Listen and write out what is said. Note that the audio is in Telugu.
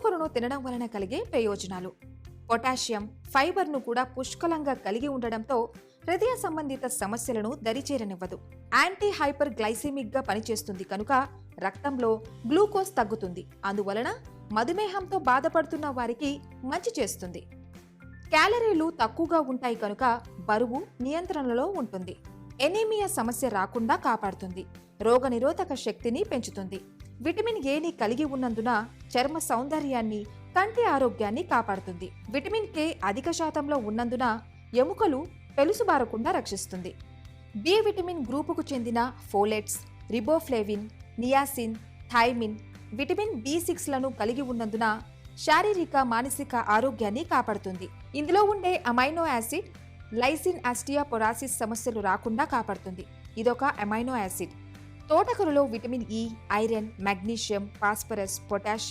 తోటకూరను తినడం వలన కలిగే ప్రయోజనాలు. పొటాషియం, ఫైబర్ను కూడా పుష్కలంగా కలిగి ఉండడంతో హృదయ సంబంధిత సమస్యలను దరిచేరనివ్వదు. యాంటీ హైపర్ గ్లైసెమిక్ గా పనిచేస్తుంది కనుక రక్తంలో గ్లూకోజ్ తగ్గుతుంది. అందువలన మధుమేహంతో బాధపడుతున్న వారికి మంచి చేస్తుంది. క్యాలరీలు తక్కువగా ఉంటాయి కనుక బరువు నియంత్రణలో ఉంటుంది. ఎనీమియా సమస్య రాకుండా కాపాడుతుంది. రోగనిరోధక శక్తిని పెంచుతుంది. విటమిన్ ఏని కలిగి ఉన్నందున చర్మ సౌందర్యాన్ని, కంటి ఆరోగ్యాన్ని కాపాడుతుంది. విటమిన్ కే అధిక శాతంలో ఉన్నందున ఎముకలు పెలుసుబారకుండా రక్షిస్తుంది. బి విటమిన్ గ్రూపుకు చెందిన folates, riboflavin, niacin, thiamine, vitamin B6 లను కలిగి ఉన్నందున శారీరక, మానసిక ఆరోగ్యాన్ని కాపాడుతుంది. ఇందులో ఉండే అమైనో యాసిడ్ లైసిన్ ఆస్టియోపోరాసిస్ సమస్యలు రాకుండా కాపాడుతుంది. ఇదొక అమైనో యాసిడ్. తోటకూరలో vitamin E, iron, magnesium, phosphorus, potassium